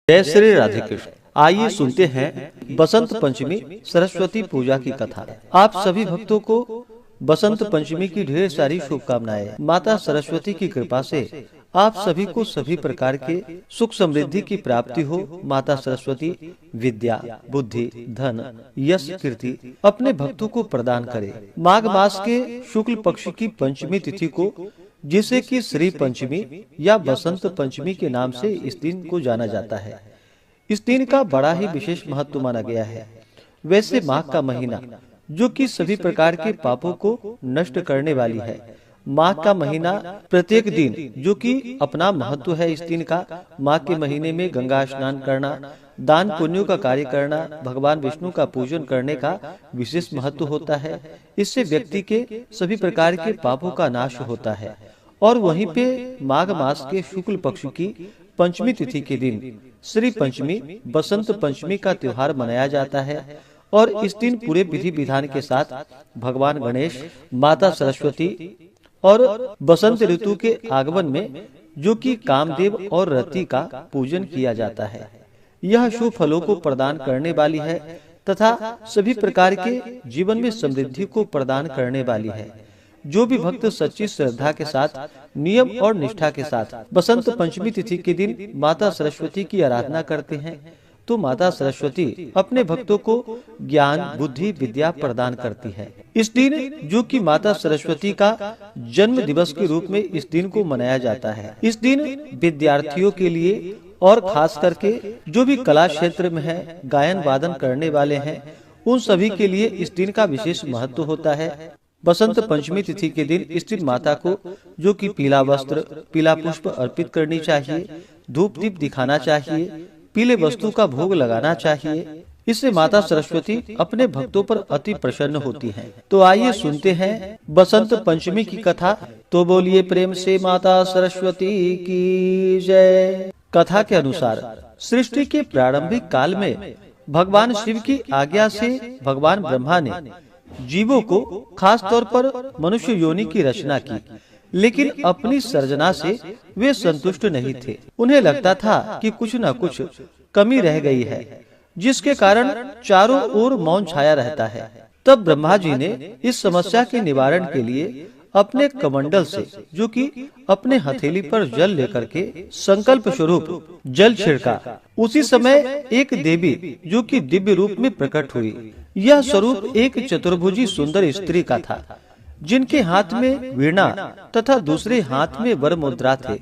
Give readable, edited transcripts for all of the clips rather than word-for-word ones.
जय श्री राधे कृष्ण। आइए सुनते हैं बसंत पंचमी सरस्वती पूजा की कथा। आप सभी भक्तों को बसंत पंचमी की ढेर सारी शुभकामनाएं। माता सरस्वती की कृपा से आप सभी को सभी प्रकार के सुख समृद्धि की प्राप्ति हो। माता सरस्वती विद्या, बुद्धि, धन, यश, कीर्ति अपने भक्तों को प्रदान करे। माघ मास के शुक्ल पक्ष की पंचमी तिथि को, जिसे कि श्री पंचमी या बसंत पंचमी के नाम से इस दिन को जाना जाता है, इस दिन का बड़ा ही विशेष महत्व माना गया है। वैसे माघ का महीना, जो कि सभी प्रकार के पापों को नष्ट करने वाली है, माघ का महीना प्रत्येक दिन जो कि अपना महत्व है इस दिन का। माघ के महीने में गंगा स्नान करना, दान पुण्यों का कार्य करना, भगवान विष्णु का पूजन करने का विशेष महत्व होता है। इससे व्यक्ति के सभी प्रकार के पापों का नाश होता है। और वहीं पे माघ मास के शुक्ल पक्ष की पंचमी तिथि के दिन श्री पंचमी बसंत पंचमी का त्योहार मनाया जाता है। और इस दिन पूरे विधि विधान के साथ भगवान गणेश, माता सरस्वती और बसंत ऋतु के आगमन में जो कि कामदेव और रति का पूजन किया जाता है। यह शुभ फलों को प्रदान करने वाली है तथा सभी प्रकार के जीवन में समृद्धि को प्रदान करने वाली है। जो भी भक्त सच्ची श्रद्धा के साथ, नियम और निष्ठा के साथ बसंत पंचमी तिथि के दिन माता सरस्वती की आराधना करते हैं, तो माता सरस्वती अपने भक्तों को ज्ञान, बुद्धि, विद्या प्रदान करती है। इस दिन जो कि माता सरस्वती का जन्म दिवस के रूप में इस दिन को मनाया जाता है। इस दिन विद्यार्थियों के लिए और खास करके जो भी कला क्षेत्र में है, गायन वादन करने वाले हैं, उन सभी के लिए इस दिन का विशेष महत्व होता है। बसंत पंचमी तिथि के दिन इस दिन माता को जो कि पीला वस्त्र, पीला पुष्प अर्पित करनी चाहिए, धूप दीप दिखाना चाहिए, पीले वस्तु का भोग लगाना चाहिए। इससे माता सरस्वती अपने भक्तों पर अति प्रसन्न होती हैं। तो आइए सुनते हैं बसंत पंचमी की कथा। तो बोलिए प्रेम से माता सरस्वती की जय। कथा के अनुसार सृष्टि के प्रारंभिक काल में भगवान शिव की आज्ञा से भगवान ब्रह्मा ने जीवों को, खास तौर पर मनुष्य योनि की रचना की, लेकिन अपनी सर्जना से वे संतुष्ट नहीं थे। उन्हें लगता था कि कुछ न कुछ कमी रह गई है, जिसके कारण चारों ओर मौन छाया रहता है। तब ब्रह्मा जी ने इस समस्या के निवारण के लिए अपने कमंडल से, जो कि अपने हथेली पर जल लेकर के संकल्प स्वरूप जल छिड़का। उसी समय एक देवी जो कि दिव्य रूप में प्रकट हुई। यह स्वरूप एक चतुर्भुजी सुंदर स्त्री का था, जिनके हाथ में वीणा तथा दूसरे हाथ में वर मुद्रा थे।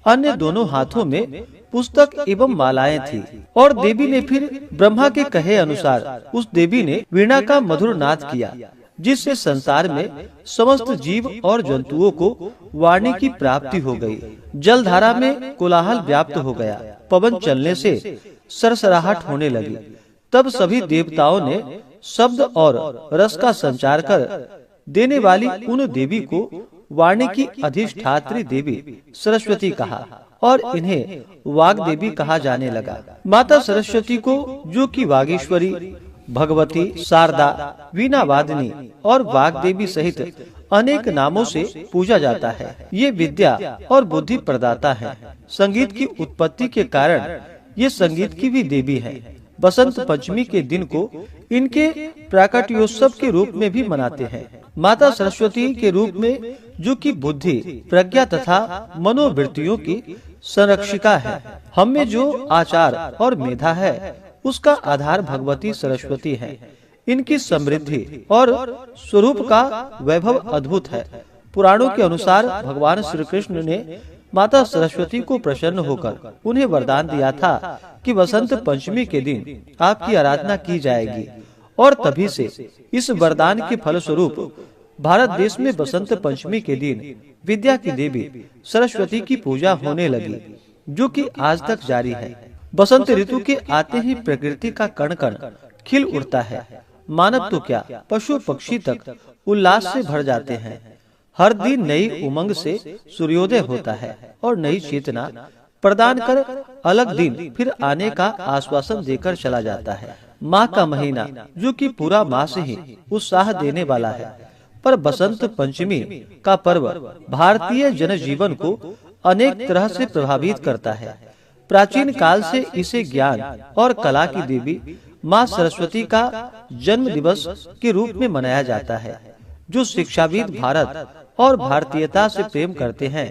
अन्य दोनों हाथों में पुस्तक एवं मालाएं थी। और देवी ने फिर ब्रह्मा के कहे अनुसार उस देवी ने वीणा का मधुर नाद किया, जिससे संसार में समस्त जीव और जंतुओं को वाणी की प्राप्ति हो गई। जलधारा में कोलाहल व्याप्त हो गया, पवन चलने से सरसराहट होने लगी। तब सभी देवताओं ने शब्द और रस का संचार कर देने वाली उन देवी को वाणी की अधिष्ठात्री देवी सरस्वती कहा और इन्हें वाग देवी कहा जाने लगा। माता सरस्वती को जो कि वागीश्वरी, भगवती, शारदा, वीणा वादिनी और वाग देवी सहित अनेक नामों से पूजा जाता है। ये विद्या और बुद्धि प्रदाता है। संगीत की उत्पत्ति के कारण ये संगीत की भी देवी है। बसंत पंचमी के दिन को इनके प्राकट्योत्सव के रूप में भी मनाते हैं। माता सरस्वती के रूप में जो कि बुद्धि, प्रज्ञा तथा मनोवृत्तियों की संरक्षिका है। हम में जो आचार और मेधा है, उसका आधार भगवती सरस्वती है। इनकी समृद्धि और स्वरूप का वैभव अद्भुत है। पुराणों के अनुसार भगवान श्री कृष्ण ने माता सरस्वती को प्रसन्न होकर उन्हें वरदान दिया था कि बसंत पंचमी के दिन आपकी आराधना की जाएगी। और तभी से इस वरदान के फल स्वरूप भारत देश में बसंत पंचमी के दिन विद्या की देवी सरस्वती की पूजा होने लगी, जो कि आज तक जारी है। बसंत ऋतु के आते ही प्रकृति का कण कण खिल उठता है। मानव तो क्या, पशु पक्षी तक उल्लास से भर जाते हैं। हर दिन नई उमंग से सूर्योदय होता है और नई चेतना प्रदान कर अलग दिन फिर आने का आश्वासन देकर चला जाता है। माह का महीना जो कि पूरा मास ही उत्साह देने वाला है, पर बसंत पंचमी का पर्व भारतीय जनजीवन को अनेक तरह से प्रभावित करता है। प्राचीन काल से इसे ज्ञान और कला की देवी माँ सरस्वती का जन्म दिवस के रूप में मनाया जाता है। जो शिक्षाविद भारत और भारतीयता से प्रेम करते हैं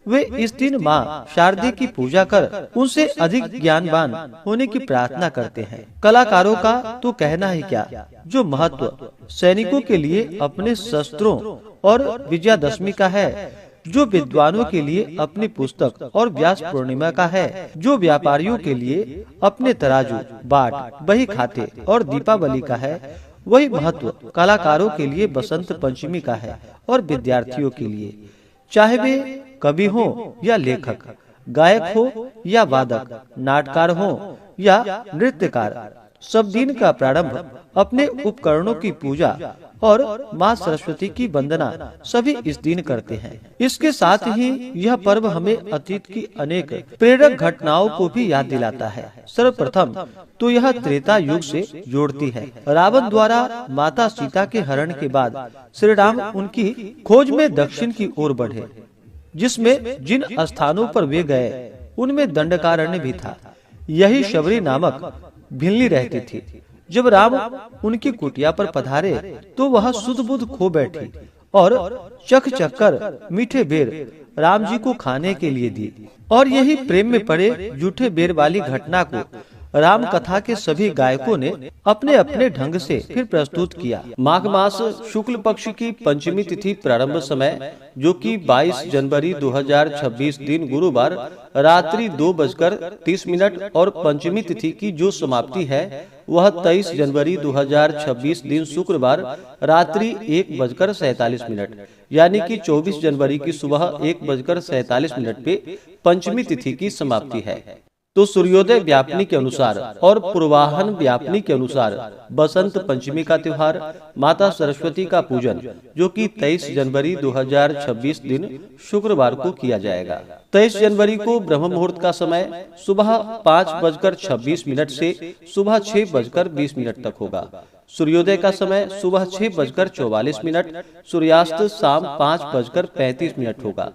वे इस दिन माँ शारदे की पूजा कर उनसे अधिक ज्ञानवान होने की प्रार्थना करते हैं। कलाकारों का तो कहना ही क्या, जो महत्व सैनिकों के लिए अपने शस्त्रों और विजयादशमी का है, जो विद्वानों के लिए अपनी पुस्तक और व्यास पूर्णिमा का है, जो व्यापारियों के लिए अपने तराजू, बाट, बही खाते और दीपावली का है, वही महत्व कलाकारों के लिए बसंत पंचमी का है और विद्यार्थियों के लिए, चाहे वे कवि हो या लेखक, गायक हो या वादक, नाटकार हो या नृत्यकार, सब दिन का प्रारंभ अपने उपकरणों की पूजा और माँ सरस्वती की वंदना सभी इस दिन करते हैं। इसके साथ ही यह पर्व हमें अतीत की अनेक प्रेरक घटनाओं को भी याद दिलाता है। सर्वप्रथम तो यह त्रेता युग से जोड़ती है। रावण द्वारा माता सीता के हरण के बाद श्री राम उनकी खोज में दक्षिण की ओर बढ़े, जिसमें जिन स्थानों पर वे गए उनमें दंडकारण्य भी था। यही शबरी नामक भिल्ली रहती थी। जब राम उनकी कुटिया पर पधारे तो वह सुध बुध खो बैठी और चख कर मीठे बेर राम जी को खाने के लिए दी। और यही प्रेम में पड़े जूठे बेर वाली घटना को राम कथा के सभी गायकों ने अपने अपने ढंग से फिर प्रस्तुत किया। माघ मास शुक्ल पक्ष की पंचमी तिथि प्रारंभ समय, जो कि 22 जनवरी 2026 दिन गुरुवार रात्रि 2:30 और पंचमी तिथि की जो समाप्ति है वह 23 जनवरी 2026 दिन शुक्रवार रात्रि 1:47 यानी कि 24 जनवरी की सुबह 1:47 पे पंचमी तिथि की समाप्ति है। तो सूर्योदय व्यापनी के अनुसार और पूर्वाहन व्यापनी के अनुसार बसंत पंचमी का त्योहार माता सरस्वती का पूजन, जो कि 23 जनवरी 2026 दिन शुक्रवार को किया जाएगा। 23 जनवरी को ब्रह्म मुहूर्त का समय सुबह 5:26 से सुबह 6:20 तक होगा। सूर्योदय का समय सुबह 6:44, सूर्यास्त शाम 5:35 होगा।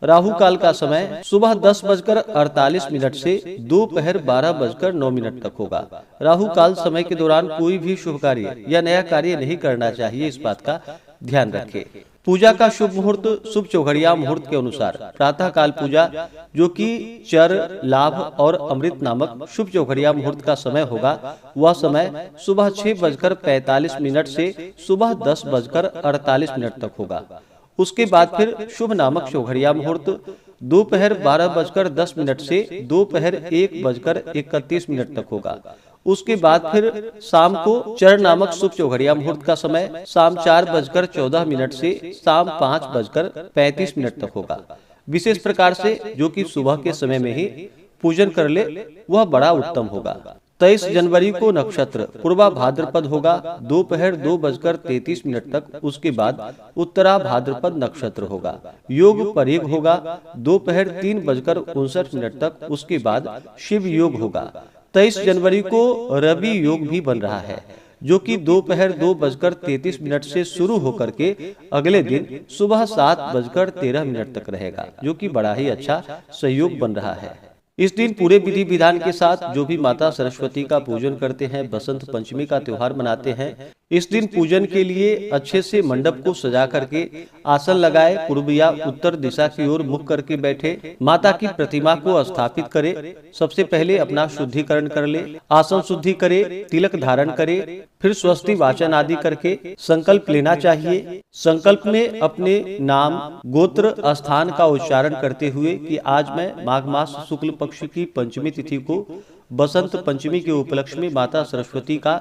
राहु काल का समय सुबह 10:48 से दोपहर 12:09 तक होगा। राहु काल समय के दौरान कोई भी शुभ कार्य या नया कार्य नहीं करना चाहिए, इस बात का ध्यान रखें। पूजा का शुभ मुहूर्त शुभ चौघड़िया मुहूर्त के अनुसार प्रातः काल पूजा, जो कि चर, लाभ और अमृत नामक शुभ चौघड़िया मुहूर्त का समय होगा, वह समय सुबह 6:45 से सुबह 10:48 तक होगा। उसके बाद फिर शुभ नामक चौघड़िया मुहूर्त दोपहर 12:10 से दोपहर 1:31 तक होगा। उसके बाद फिर शाम को चर नामक शुभ चौघड़िया मुहूर्त का समय शाम 4:14 से शाम 5:35 तक होगा। विशेष प्रकार से जो कि सुबह के समय में ही पूजन कर ले वह बड़ा उत्तम होगा। 23 जनवरी को नक्षत्र पूर्वा भाद्रपद होगा दोपहर 2:33 तक। उसके बाद उत्तरा भाद्रपद नक्षत्र होगा। योग परिग होगा दोपहर 3:59 तक। उसके बाद शिव योग होगा। 23 जनवरी को रवि योग भी बन रहा है, जो कि दोपहर 2:33 से शुरू होकर के अगले दिन सुबह 7:13 तक रहेगा, जो कि बड़ा ही अच्छा संयोग बन रहा है। इस दिन पूरे विधि विधान के साथ जो भी माता सरस्वती का पूजन करते हैं, बसंत पंचमी का त्योहार मनाते हैं, इस दिन पूजन के लिए अच्छे से मंडप को सजा करके आसन लगाए, पूर्व या उत्तर दिशा की ओर मुख करके बैठे, माता की प्रतिमा को स्थापित करे। सबसे पहले अपना शुद्धिकरण कर ले, आसन शुद्धि करे, तिलक धारण करे, फिर स्वस्ति वाचन आदि करके संकल्प लेना चाहिए। संकल्प में अपने नाम, गोत्र, स्थान का उच्चारण करते हुए कि आज मैं माघ मास शुक्ल पक्ष की पंचमी तिथि को बसंत पंचमी के उपलक्ष्य में माता सरस्वती का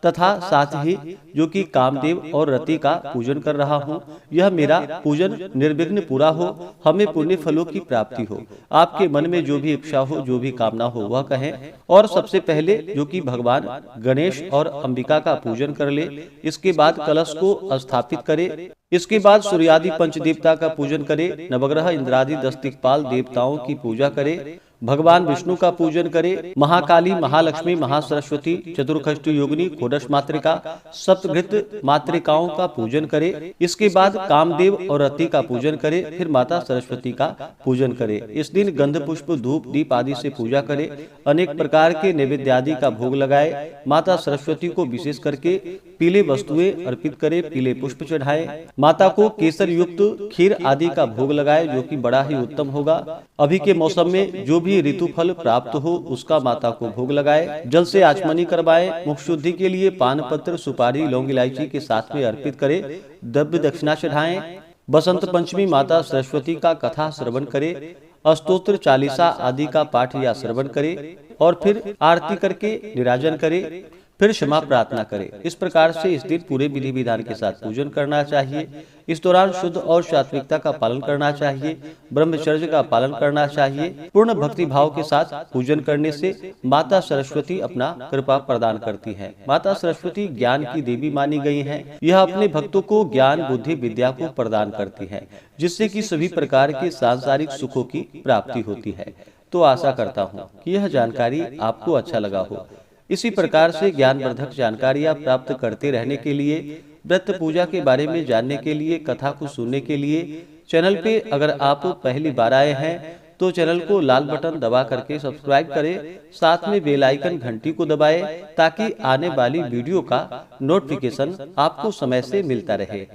तथा साथ ही जो कि कामदेव और रति का पूजन कर रहा हूँ। यह मेरा पूजन निर्विघ्न पूरा हो, हमें पुण्य फलों की प्राप्ति हो। आपके मन में जो भी इच्छा हो, जो भी कामना हो वह कहें। और सबसे पहले जो कि भगवान गणेश और अंबिका का पूजन कर ले। इसके बाद कलश को स्थापित करे। इसके बाद सूर्यादि पंच देवता का पूजन करे। नवग्रह इंद्रादि 10 दिक्पाल देवताओं की पूजा करे। भगवान विष्णु का पूजन करें। महाकाली, महालक्ष्मी, महासरस्वती, चतुर्खष्टी योगिनी, षोडश मातृका, सप्तघृत मातृकाओं का पूजन करें। इसके बाद कामदेव और रति का पूजन करें। फिर माता सरस्वती का पूजन करें। इस दिन गंध, पुष्प, धूप, दीप आदि से पूजा करें। अनेक प्रकार के नैवेद्य आदि का भोग लगाए। माता सरस्वती को विशेष करके पीले वस्तुएं अर्पित करें, पीले पुष्प चढ़ाएं। माता को केसर युक्त खीर आदि का भोग लगाए, जो कि बड़ा ही उत्तम होगा। अभी के मौसम में जो भी ऋतु फल प्राप्त हो उसका माता को भोग लगाए। जल से आचमनी करवाए। मुख शुद्धि के लिए पान पत्र, सुपारी, लौंग, इलायची के साथ में अर्पित करें। द्रव्य दक्षिणा चढ़ाएं। बसंत पंचमी माता सरस्वती का कथा श्रवण करें। अस्तोत्र, चालीसा आदि का पाठ या श्रवण करें और फिर आरती करके निराजन करें। फिर क्षमा प्रार्थना करें। इस प्रकार से इस दिन पूरे विधि विधान के साथ पूजन करना चाहिए। इस दौरान शुद्ध और सात्विकता का पालन करना चाहिए। ब्रह्मचर्य का पालन करना चाहिए। पूर्ण भक्ति भाव के साथ पूजन करने से माता सरस्वती अपना कृपा प्रदान करती है। माता सरस्वती ज्ञान की देवी मानी गई है। यह अपने भक्तों को ज्ञान, बुद्धि, विद्या को प्रदान करती है, जिससे कि सभी प्रकार के सांसारिक सुखों की प्राप्ति होती है। तो आशा करता हूँ कि यह जानकारी आपको अच्छा लगा हो। इसी प्रकार से ज्ञानवर्धक जानकारियाँ प्राप्त करते रहने के लिए, व्रत पूजा के बारे में जानने के लिए, कथा को सुनने के लिए चैनल पे अगर आप पहली बार आए हैं तो चैनल को लाल बटन दबा करके सब्सक्राइब करें। साथ में बेल आइकन घंटी को दबाएं ताकि आने वाली वीडियो का नोटिफिकेशन आपको समय से मिलता रहे।